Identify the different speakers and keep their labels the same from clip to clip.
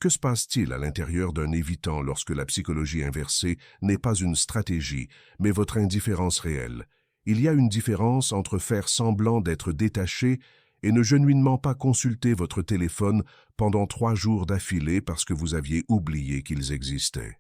Speaker 1: Que se passe-t-il à l'intérieur d'un évitant lorsque la psychologie inversée n'est pas une stratégie, mais votre indifférence réelle? Il y a une différence entre faire semblant d'être détaché et ne genuinement pas consulter votre téléphone pendant 3 jours d'affilée parce que vous aviez oublié qu'ils existaient.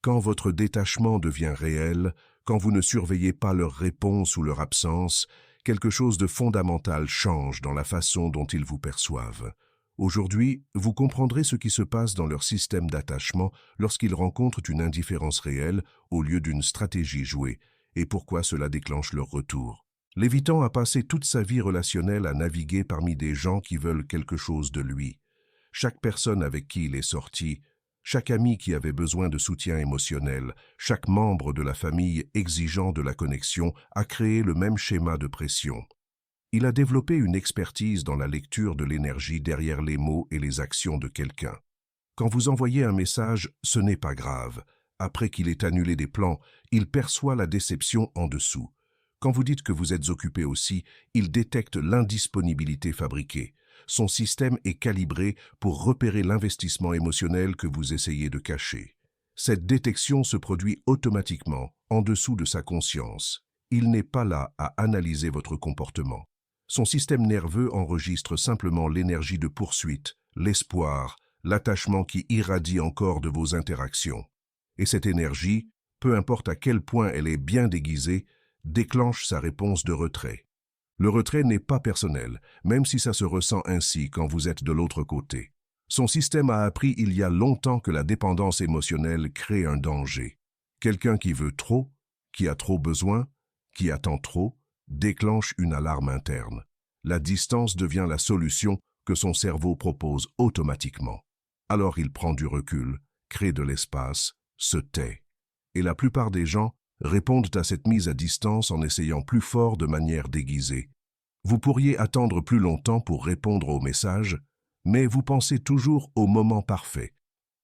Speaker 1: Quand votre détachement devient réel, quand vous ne surveillez pas leurs réponses ou leur absence, quelque chose de fondamental change dans la façon dont ils vous perçoivent. Aujourd'hui, vous comprendrez ce qui se passe dans leur système d'attachement lorsqu'ils rencontrent une indifférence réelle au lieu d'une stratégie jouée, et pourquoi cela déclenche leur retour. L'évitant a passé toute sa vie relationnelle à naviguer parmi des gens qui veulent quelque chose de lui. Chaque personne avec qui il est sorti, chaque ami qui avait besoin de soutien émotionnel, chaque membre de la famille exigeant de la connexion a créé le même schéma de pression. Il a développé une expertise dans la lecture de l'énergie derrière les mots et les actions de quelqu'un. Quand vous envoyez un message, ce n'est pas grave. Après qu'il ait annulé des plans, il perçoit la déception en dessous. Quand vous dites que vous êtes occupé aussi, il détecte l'indisponibilité fabriquée. Son système est calibré pour repérer l'investissement émotionnel que vous essayez de cacher. Cette détection se produit automatiquement, en dessous de sa conscience. Il n'est pas là à analyser votre comportement. Son système nerveux enregistre simplement l'énergie de poursuite, l'espoir, l'attachement qui irradie encore de vos interactions. Et cette énergie, peu importe à quel point elle est bien déguisée, déclenche sa réponse de retrait. Le retrait n'est pas personnel, même si ça se ressent ainsi quand vous êtes de l'autre côté. Son système a appris il y a longtemps que la dépendance émotionnelle crée un danger. Quelqu'un qui veut trop, qui a trop besoin, qui attend trop, déclenche une alarme interne. La distance devient la solution que son cerveau propose automatiquement. Alors il prend du recul, crée de l'espace, se tait. Et la plupart des gens répondent à cette mise à distance en essayant plus fort de manière déguisée. Vous pourriez attendre plus longtemps pour répondre aux messages, mais vous pensez toujours au moment parfait.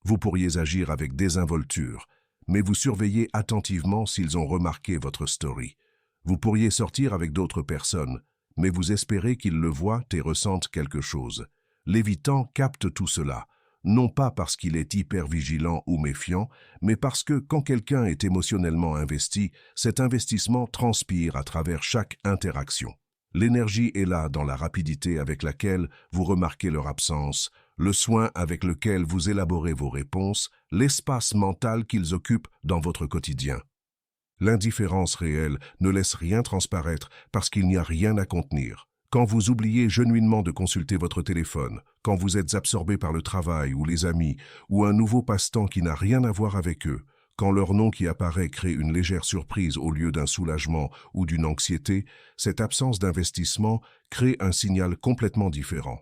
Speaker 1: Vous pourriez agir avec désinvolture, mais vous surveillez attentivement s'ils ont remarqué votre story. Vous pourriez sortir avec d'autres personnes, mais vous espérez qu'ils le voient et ressentent quelque chose. L'évitant capte tout cela, non pas parce qu'il est hyper vigilant ou méfiant, mais parce que quand quelqu'un est émotionnellement investi, cet investissement transpire à travers chaque interaction. L'énergie est là dans la rapidité avec laquelle vous remarquez leur absence, le soin avec lequel vous élaborez vos réponses, l'espace mental qu'ils occupent dans votre quotidien. L'indifférence réelle ne laisse rien transparaître parce qu'il n'y a rien à contenir. Quand vous oubliez genuinement de consulter votre téléphone, quand vous êtes absorbé par le travail ou les amis, ou un nouveau passe-temps qui n'a rien à voir avec eux, quand leur nom qui apparaît crée une légère surprise au lieu d'un soulagement ou d'une anxiété, cette absence d'investissement crée un signal complètement différent.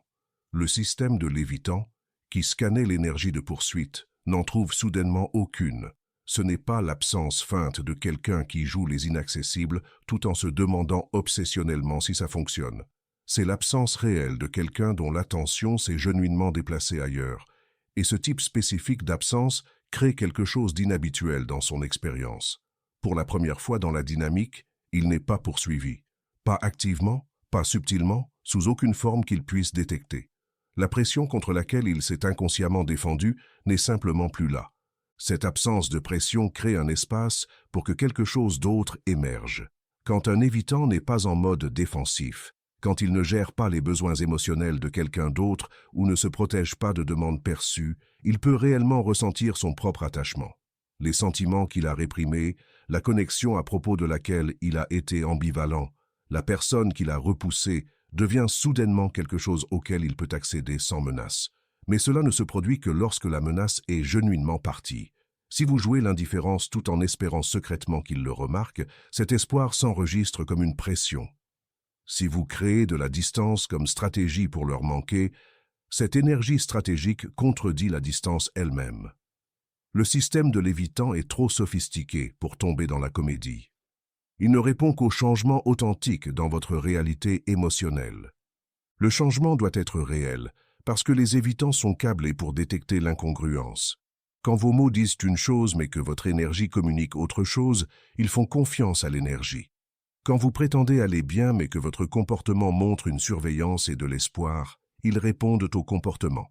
Speaker 1: Le système de l'évitant, qui scannait l'énergie de poursuite, n'en trouve soudainement aucune. Ce n'est pas l'absence feinte de quelqu'un qui joue les inaccessibles tout en se demandant obsessionnellement si ça fonctionne. C'est l'absence réelle de quelqu'un dont l'attention s'est genuinement déplacée ailleurs. Et ce type spécifique d'absence crée quelque chose d'inhabituel dans son expérience. Pour la première fois dans la dynamique, il n'est pas poursuivi. Pas activement, pas subtilement, sous aucune forme qu'il puisse détecter. La pression contre laquelle il s'est inconsciemment défendu n'est simplement plus là. Cette absence de pression crée un espace pour que quelque chose d'autre émerge. Quand un évitant n'est pas en mode défensif, quand il ne gère pas les besoins émotionnels de quelqu'un d'autre ou ne se protège pas de demandes perçues, il peut réellement ressentir son propre attachement. Les sentiments qu'il a réprimés, la connexion à propos de laquelle il a été ambivalent, la personne qu'il a repoussée devient soudainement quelque chose auquel il peut accéder sans menace. Mais cela ne se produit que lorsque la menace est genuinement partie. Si vous jouez l'indifférence tout en espérant secrètement qu'il le remarque, cet espoir s'enregistre comme une pression. Si vous créez de la distance comme stratégie pour leur manquer, cette énergie stratégique contredit la distance elle-même. Le système de l'évitant est trop sophistiqué pour tomber dans la comédie. Il ne répond qu'au changement authentique dans votre réalité émotionnelle. Le changement doit être réel, parce que les évitants sont câblés pour détecter l'incongruence. Quand vos mots disent une chose mais que votre énergie communique autre chose, ils font confiance à l'énergie. Quand vous prétendez aller bien mais que votre comportement montre une surveillance et de l'espoir, ils répondent au comportement.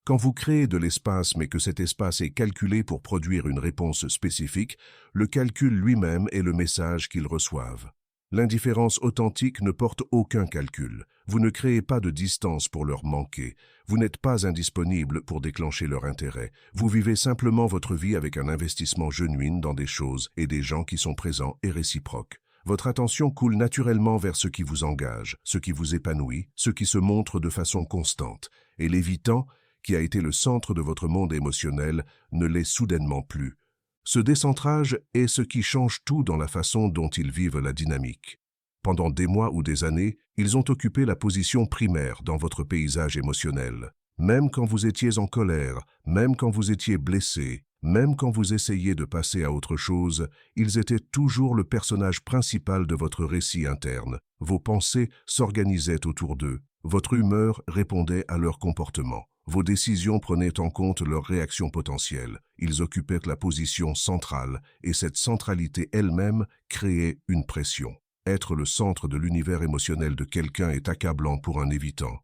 Speaker 1: Quand vous créez de l'espace mais que cet espace est calculé pour produire une réponse spécifique, le calcul lui-même est le message qu'ils reçoivent. L'indifférence authentique ne porte aucun calcul. Vous ne créez pas de distance pour leur manquer. Vous n'êtes pas indisponible pour déclencher leur intérêt. Vous vivez simplement votre vie avec un investissement genuin dans des choses et des gens qui sont présents et réciproques. Votre attention coule naturellement vers ce qui vous engage, ce qui vous épanouit, ce qui se montre de façon constante. Et l'évitant, qui a été le centre de votre monde émotionnel, ne l'est soudainement plus. Ce décentrage est ce qui change tout dans la façon dont ils vivent la dynamique. Pendant des mois ou des années, ils ont occupé la position primaire dans votre paysage émotionnel. Même quand vous étiez en colère, même quand vous étiez blessé, même quand vous essayiez de passer à autre chose, ils étaient toujours le personnage principal de votre récit interne. Vos pensées s'organisaient autour d'eux. Votre humeur répondait à leur comportement. Vos décisions prenaient en compte leurs réactions potentielles. Ils occupaient la position centrale et cette centralité elle-même créait une pression. Être le centre de l'univers émotionnel de quelqu'un est accablant pour un évitant.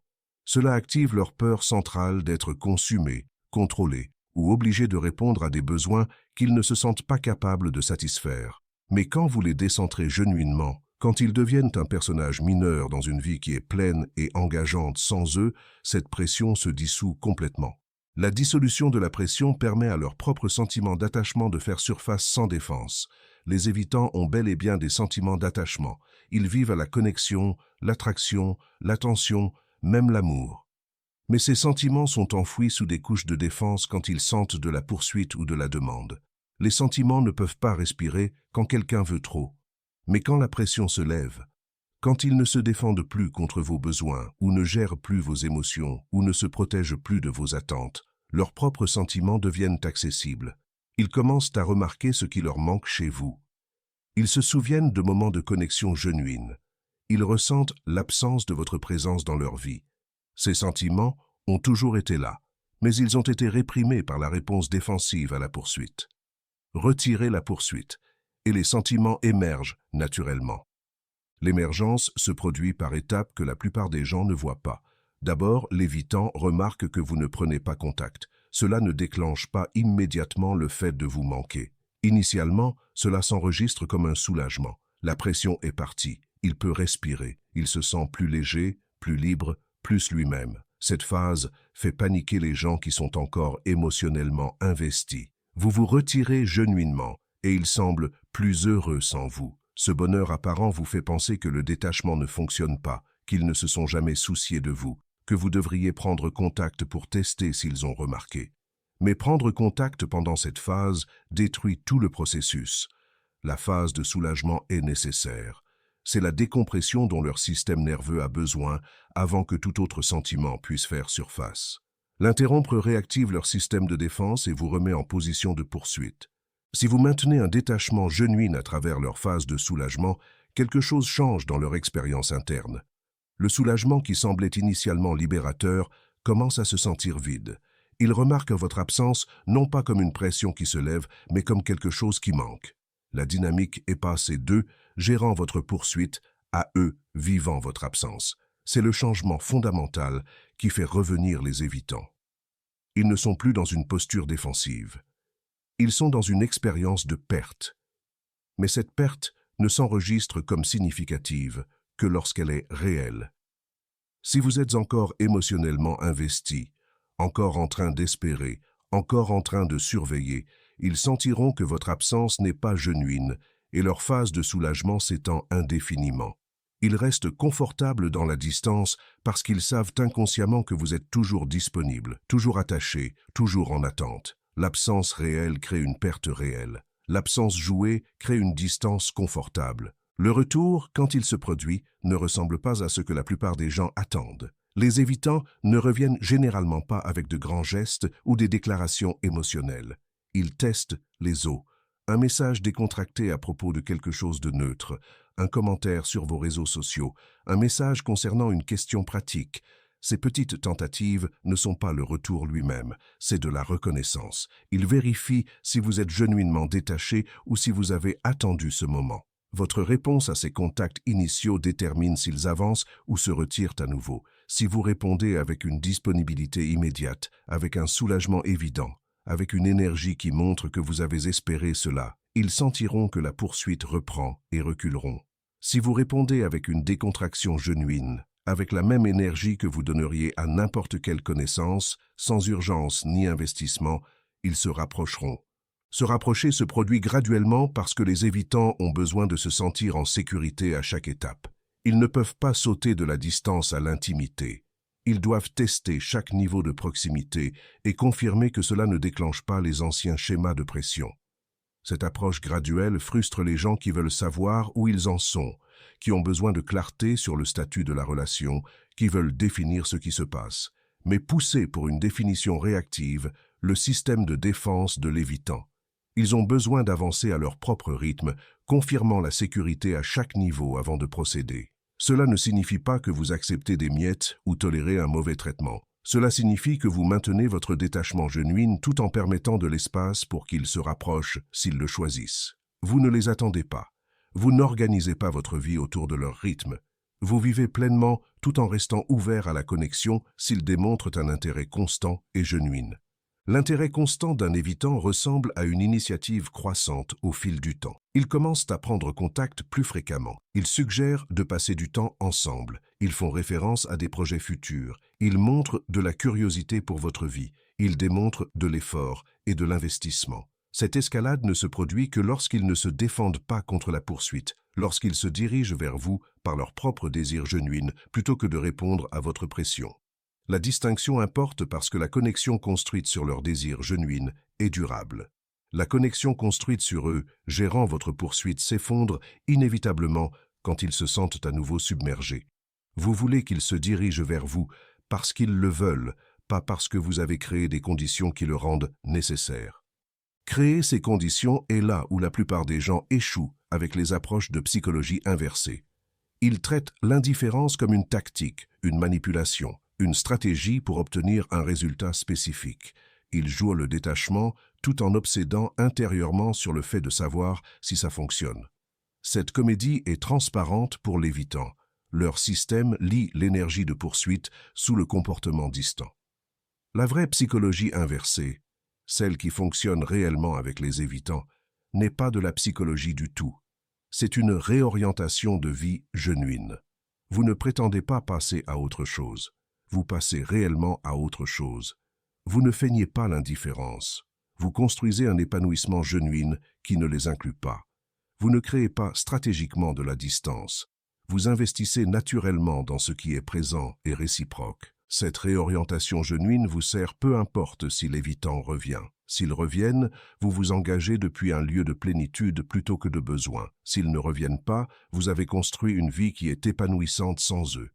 Speaker 1: Cela active leur peur centrale d'être consumé, contrôlé ou obligé de répondre à des besoins qu'ils ne se sentent pas capables de satisfaire. Mais quand vous les décentrez genuinement, quand ils deviennent un personnage mineur dans une vie qui est pleine et engageante sans eux, cette pression se dissout complètement. La dissolution de la pression permet à leur propre sentiment d'attachement de faire surface sans défense. Les évitants ont bel et bien des sentiments d'attachement. Ils vivent à la connexion, l'attraction, l'attention, même l'amour. Mais ces sentiments sont enfouis sous des couches de défense quand ils sentent de la poursuite ou de la demande. Les sentiments ne peuvent pas respirer quand quelqu'un veut trop. Mais quand la pression se lève, quand ils ne se défendent plus contre vos besoins, ou ne gèrent plus vos émotions, ou ne se protègent plus de vos attentes, leurs propres sentiments deviennent accessibles. Ils commencent à remarquer ce qui leur manque chez vous. Ils se souviennent de moments de connexion genuine. Ils ressentent l'absence de votre présence dans leur vie. Ces sentiments ont toujours été là, mais ils ont été réprimés par la réponse défensive à la poursuite. Retirez la poursuite, et les sentiments émergent naturellement. L'émergence se produit par étapes que la plupart des gens ne voient pas. D'abord, l'évitant remarque que vous ne prenez pas contact. Cela ne déclenche pas immédiatement le fait de vous manquer. Initialement, cela s'enregistre comme un soulagement. La pression est partie. Il peut respirer. Il se sent plus léger, plus libre, plus lui-même. Cette phase fait paniquer les gens qui sont encore émotionnellement investis. Vous vous retirez genuinement et ils semblent plus heureux sans vous. Ce bonheur apparent vous fait penser que le détachement ne fonctionne pas, qu'ils ne se sont jamais souciés de vous, que vous devriez prendre contact pour tester s'ils ont remarqué. Mais prendre contact pendant cette phase détruit tout le processus. La phase de soulagement est nécessaire. C'est la décompression dont leur système nerveux a besoin avant que tout autre sentiment puisse faire surface. L'interrompre réactive leur système de défense et vous remet en position de poursuite. Si vous maintenez un détachement genuin à travers leur phase de soulagement, quelque chose change dans leur expérience interne. Le soulagement qui semblait initialement libérateur commence à se sentir vide. Ils remarquent votre absence non pas comme une pression qui se lève, mais comme quelque chose qui manque. La dynamique est passée d'eux, gérant votre poursuite, à eux, vivant votre absence. C'est le changement fondamental qui fait revenir les évitants. Ils ne sont plus dans une posture défensive. Ils sont dans une expérience de perte. Mais cette perte ne s'enregistre comme significative que lorsqu'elle est réelle. Si vous êtes encore émotionnellement investi, encore en train d'espérer, encore en train de surveiller, ils sentiront que votre absence n'est pas genuine et leur phase de soulagement s'étend indéfiniment. Ils restent confortables dans la distance parce qu'ils savent inconsciemment que vous êtes toujours disponible, toujours attaché, toujours en attente. L'absence réelle crée une perte réelle. L'absence jouée crée une distance confortable. Le retour, quand il se produit, ne ressemble pas à ce que la plupart des gens attendent. Les évitants ne reviennent généralement pas avec de grands gestes ou des déclarations émotionnelles. Ils testent les os. Un message décontracté à propos de quelque chose de neutre, un commentaire sur vos réseaux sociaux, un message concernant une question pratique. Ces petites tentatives ne sont pas le retour lui-même, c'est de la reconnaissance. Ils vérifient si vous êtes genuinement détaché ou si vous avez attendu ce moment. Votre réponse à ces contacts initiaux détermine s'ils avancent ou se retirent à nouveau. Si vous répondez avec une disponibilité immédiate, avec un soulagement évident, avec une énergie qui montre que vous avez espéré cela, ils sentiront que la poursuite reprend et reculeront. Si vous répondez avec une décontraction genuine, avec la même énergie que vous donneriez à n'importe quelle connaissance, sans urgence ni investissement, ils se rapprocheront. Se rapprocher se produit graduellement parce que les évitants ont besoin de se sentir en sécurité à chaque étape. Ils ne peuvent pas sauter de la distance à l'intimité. Ils doivent tester chaque niveau de proximité et confirmer que cela ne déclenche pas les anciens schémas de pression. Cette approche graduelle frustre les gens qui veulent savoir où ils en sont, qui ont besoin de clarté sur le statut de la relation, qui veulent définir ce qui se passe, mais pousser pour une définition réactive le système de défense de l'évitant. Ils ont besoin d'avancer à leur propre rythme, confirmant la sécurité à chaque niveau avant de procéder. Cela ne signifie pas que vous acceptez des miettes ou tolérez un mauvais traitement. Cela signifie que vous maintenez votre détachement genuin tout en permettant de l'espace pour qu'ils se rapprochent s'ils le choisissent. Vous ne les attendez pas. Vous n'organisez pas votre vie autour de leur rythme. Vous vivez pleinement tout en restant ouvert à la connexion s'ils démontrent un intérêt constant et genuin. L'intérêt constant d'un évitant ressemble à une initiative croissante au fil du temps. Ils commencent à prendre contact plus fréquemment. Ils suggèrent de passer du temps ensemble. Ils font référence à des projets futurs. Ils montrent de la curiosité pour votre vie. Ils démontrent de l'effort et de l'investissement. Cette escalade ne se produit que lorsqu'ils ne se défendent pas contre la poursuite, lorsqu'ils se dirigent vers vous par leur propre désir genuin plutôt que de répondre à votre pression. La distinction importe parce que la connexion construite sur leur désir genuin est durable. La connexion construite sur eux, gérant votre poursuite, s'effondre inévitablement quand ils se sentent à nouveau submergés. Vous voulez qu'ils se dirigent vers vous parce qu'ils le veulent, pas parce que vous avez créé des conditions qui le rendent nécessaire. Créer ces conditions est là où la plupart des gens échouent avec les approches de psychologie inversée. Ils traitent l'indifférence comme une tactique, une manipulation, une stratégie pour obtenir un résultat spécifique. Ils jouent le détachement tout en obsédant intérieurement sur le fait de savoir si ça fonctionne. Cette comédie est transparente pour l'évitant. Leur système lie l'énergie de poursuite sous le comportement distant. La vraie psychologie inversée, celle qui fonctionne réellement avec les évitants, n'est pas de la psychologie du tout. C'est une réorientation de vie genuine. Vous ne prétendez pas passer à autre chose. Vous passez réellement à autre chose. Vous ne feignez pas l'indifférence. Vous construisez un épanouissement genuin qui ne les inclut pas. Vous ne créez pas stratégiquement de la distance. Vous investissez naturellement dans ce qui est présent et réciproque. Cette réorientation genuine vous sert peu importe si l'évitant revient. S'ils reviennent, vous vous engagez depuis un lieu de plénitude plutôt que de besoin. S'ils ne reviennent pas, vous avez construit une vie qui est épanouissante sans eux.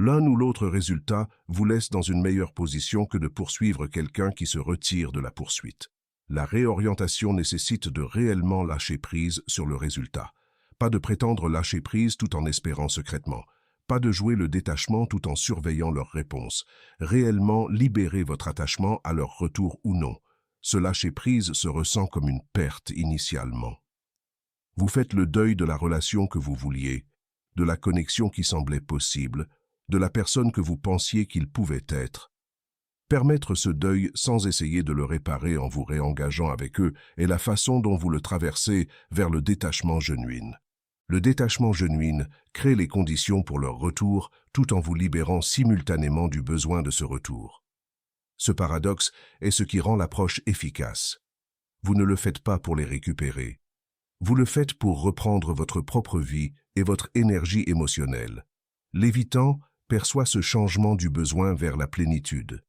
Speaker 1: L'un ou l'autre résultat vous laisse dans une meilleure position que de poursuivre quelqu'un qui se retire de la poursuite. La réorientation nécessite de réellement lâcher prise sur le résultat. Pas de prétendre lâcher prise tout en espérant secrètement. Pas de jouer le détachement tout en surveillant leur réponse. Réellement libérer votre attachement à leur retour ou non. Ce lâcher prise se ressent comme une perte initialement. Vous faites le deuil de la relation que vous vouliez, de la connexion qui semblait possible, de la personne que vous pensiez qu'il pouvait être. Permettre ce deuil sans essayer de le réparer en vous réengageant avec eux est la façon dont vous le traversez vers le détachement genuin. Le détachement genuin crée les conditions pour leur retour tout en vous libérant simultanément du besoin de ce retour. Ce paradoxe est ce qui rend l'approche efficace. Vous ne le faites pas pour les récupérer. Vous le faites pour reprendre votre propre vie et votre énergie émotionnelle. L'évitant perçoit ce changement du besoin vers la plénitude.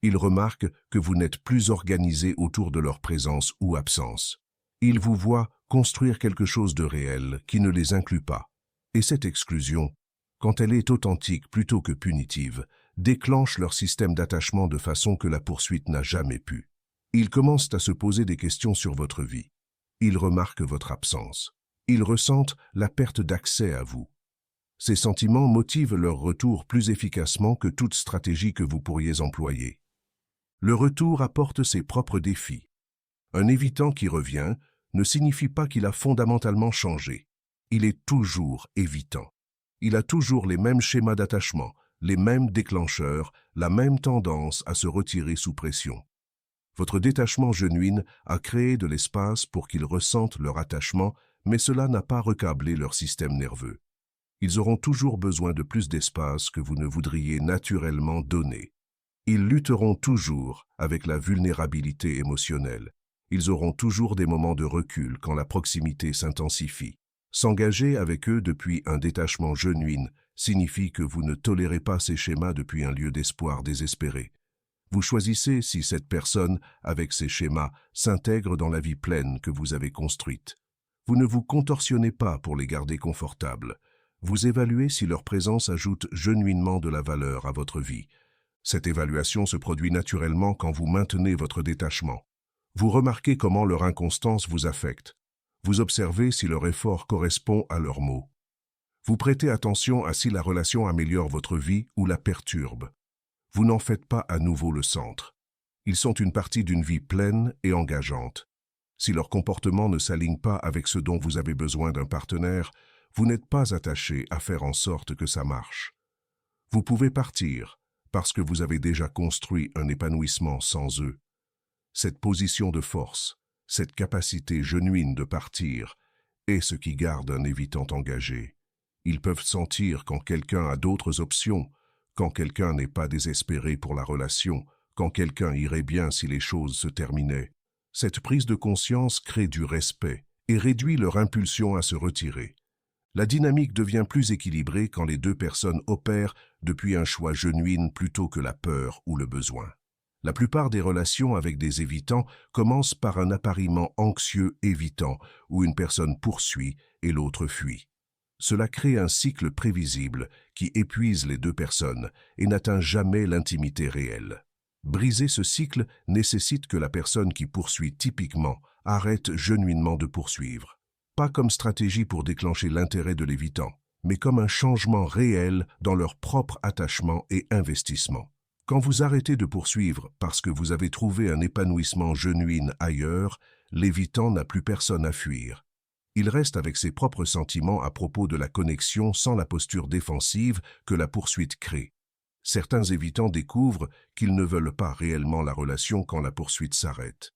Speaker 1: Il remarque que vous n'êtes plus organisé autour de leur présence ou absence. Il vous voit construire quelque chose de réel qui ne les inclut pas. Et cette exclusion, quand elle est authentique plutôt que punitive, déclenche leur système d'attachement de façon que la poursuite n'a jamais pu. Ils commencent à se poser des questions sur votre vie. Ils remarquent votre absence. Ils ressentent la perte d'accès à vous. Ces sentiments motivent leur retour plus efficacement que toute stratégie que vous pourriez employer. Le retour apporte ses propres défis. Un évitant qui revient ne signifie pas qu'il a fondamentalement changé. Il est toujours évitant. Il a toujours les mêmes schémas d'attachement, les mêmes déclencheurs, la même tendance à se retirer sous pression. Votre détachement genuin a créé de l'espace pour qu'ils ressentent leur attachement, mais cela n'a pas recablé leur système nerveux. Ils auront toujours besoin de plus d'espace que vous ne voudriez naturellement donner. Ils lutteront toujours avec la vulnérabilité émotionnelle. Ils auront toujours des moments de recul quand la proximité s'intensifie. S'engager avec eux depuis un détachement genuin signifie que vous ne tolérez pas ces schémas depuis un lieu d'espoir désespéré. Vous choisissez si cette personne, avec ces schémas, s'intègre dans la vie pleine que vous avez construite. Vous ne vous contorsionnez pas pour les garder confortables. Vous évaluez si leur présence ajoute genuinement de la valeur à votre vie. Cette évaluation se produit naturellement quand vous maintenez votre détachement. Vous remarquez comment leur inconstance vous affecte. Vous observez si leur effort correspond à leurs mots. Vous prêtez attention à si la relation améliore votre vie ou la perturbe. Vous n'en faites pas à nouveau le centre. Ils sont une partie d'une vie pleine et engageante. Si leur comportement ne s'aligne pas avec ce dont vous avez besoin d'un partenaire, vous n'êtes pas attaché à faire en sorte que ça marche. Vous pouvez partir parce que vous avez déjà construit un épanouissement sans eux. Cette position de force, cette capacité genuine de partir, est ce qui garde un évitant engagé. Ils peuvent sentir quand quelqu'un a d'autres options, quand quelqu'un n'est pas désespéré pour la relation, quand quelqu'un irait bien si les choses se terminaient. Cette prise de conscience crée du respect et réduit leur impulsion à se retirer. La dynamique devient plus équilibrée quand les deux personnes opèrent depuis un choix genuin plutôt que la peur ou le besoin. La plupart des relations avec des évitants commencent par un appariement anxieux évitant où une personne poursuit et l'autre fuit. Cela crée un cycle prévisible qui épuise les deux personnes et n'atteint jamais l'intimité réelle. Briser ce cycle nécessite que la personne qui poursuit typiquement arrête genuinement de poursuivre. Pas comme stratégie pour déclencher l'intérêt de l'évitant, mais comme un changement réel dans leur propre attachement et investissement. Quand vous arrêtez de poursuivre parce que vous avez trouvé un épanouissement genuin ailleurs, l'évitant n'a plus personne à fuir. Il reste avec ses propres sentiments à propos de la connexion sans la posture défensive que la poursuite crée. Certains évitants découvrent qu'ils ne veulent pas réellement la relation quand la poursuite s'arrête.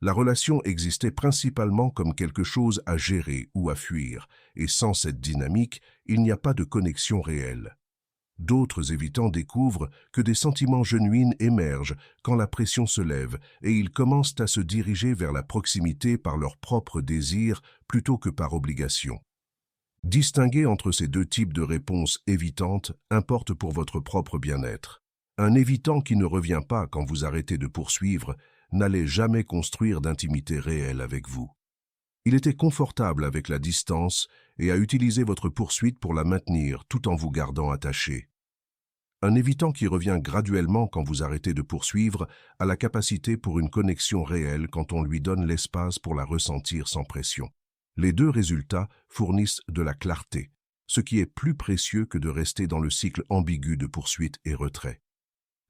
Speaker 1: La relation existait principalement comme quelque chose à gérer ou à fuir, et sans cette dynamique, il n'y a pas de connexion réelle. D'autres évitants découvrent que des sentiments genuins émergent quand la pression se lève et ils commencent à se diriger vers la proximité par leur propre désir plutôt que par obligation. Distinguer entre ces deux types de réponses évitantes importe pour votre propre bien-être. Un évitant qui ne revient pas quand vous arrêtez de poursuivre n'allait jamais construire d'intimité réelle avec vous. Il était confortable avec la distance et a utilisé votre poursuite pour la maintenir tout en vous gardant attaché. Un évitant qui revient graduellement quand vous arrêtez de poursuivre a la capacité pour une connexion réelle quand on lui donne l'espace pour la ressentir sans pression. Les deux résultats fournissent de la clarté, ce qui est plus précieux que de rester dans le cycle ambigu de poursuite et retrait.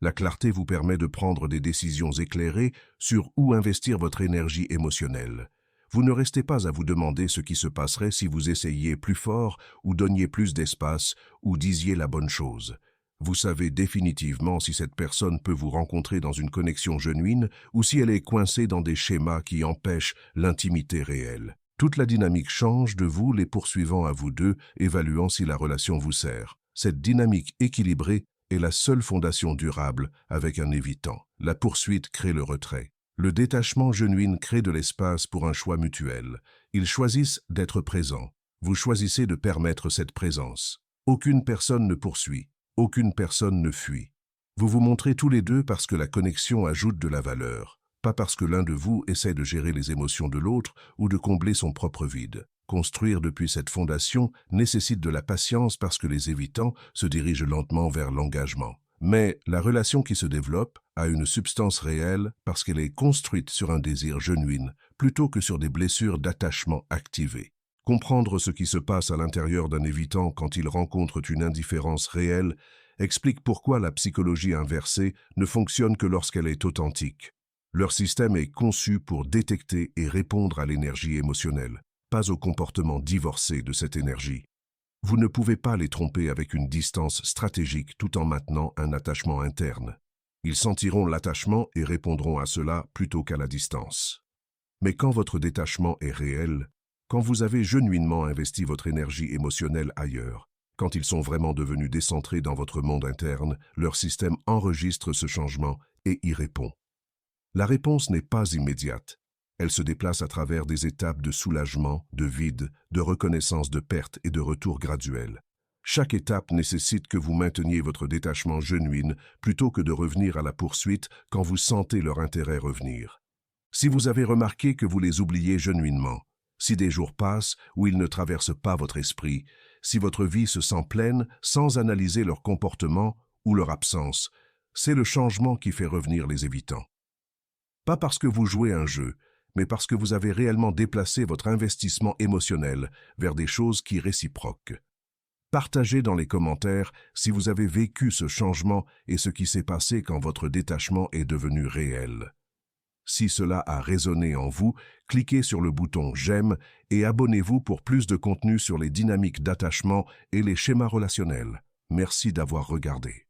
Speaker 1: La clarté vous permet de prendre des décisions éclairées sur où investir votre énergie émotionnelle. Vous ne restez pas à vous demander ce qui se passerait si vous essayiez plus fort ou donniez plus d'espace ou disiez la bonne chose. Vous savez définitivement si cette personne peut vous rencontrer dans une connexion genuine ou si elle est coincée dans des schémas qui empêchent l'intimité réelle. Toute la dynamique change de vous les poursuivant à vous deux, évaluant si la relation vous sert. Cette dynamique équilibrée est la seule fondation durable avec un évitant. La poursuite crée le retrait. Le détachement genuin crée de l'espace pour un choix mutuel. Ils choisissent d'être présents. Vous choisissez de permettre cette présence. Aucune personne ne poursuit. Aucune personne ne fuit. Vous vous montrez tous les deux parce que la connexion ajoute de la valeur, pas parce que l'un de vous essaie de gérer les émotions de l'autre ou de combler son propre vide. Construire depuis cette fondation nécessite de la patience parce que les évitants se dirigent lentement vers l'engagement. Mais la relation qui se développe a une substance réelle parce qu'elle est construite sur un désir genuin plutôt que sur des blessures d'attachement activées. Comprendre ce qui se passe à l'intérieur d'un évitant quand il rencontre une indifférence réelle explique pourquoi la psychologie inversée ne fonctionne que lorsqu'elle est authentique. Leur système est conçu pour détecter et répondre à l'énergie émotionnelle, pas au comportement divorcé de cette énergie. Vous ne pouvez pas les tromper avec une distance stratégique tout en maintenant un attachement interne. Ils sentiront l'attachement et répondront à cela plutôt qu'à la distance. Mais quand votre détachement est réel, quand vous avez genuinement investi votre énergie émotionnelle ailleurs, quand ils sont vraiment devenus décentrés dans votre monde interne, leur système enregistre ce changement et y répond. La réponse n'est pas immédiate. Elle se déplace à travers des étapes de soulagement, de vide, de reconnaissance de perte et de retour graduel. Chaque étape nécessite que vous mainteniez votre détachement genuin plutôt que de revenir à la poursuite quand vous sentez leur intérêt revenir. Si vous avez remarqué que vous les oubliez genuinement, si des jours passent où ils ne traversent pas votre esprit, si votre vie se sent pleine sans analyser leur comportement ou leur absence, c'est le changement qui fait revenir les évitants. Pas parce que vous jouez un jeu, mais parce que vous avez réellement déplacé votre investissement émotionnel vers des choses qui réciproquent. Partagez dans les commentaires si vous avez vécu ce changement et ce qui s'est passé quand votre détachement est devenu réel. Si cela a résonné en vous, cliquez sur le bouton « J'aime » et abonnez-vous pour plus de contenu sur les dynamiques d'attachement et les schémas relationnels. Merci d'avoir regardé.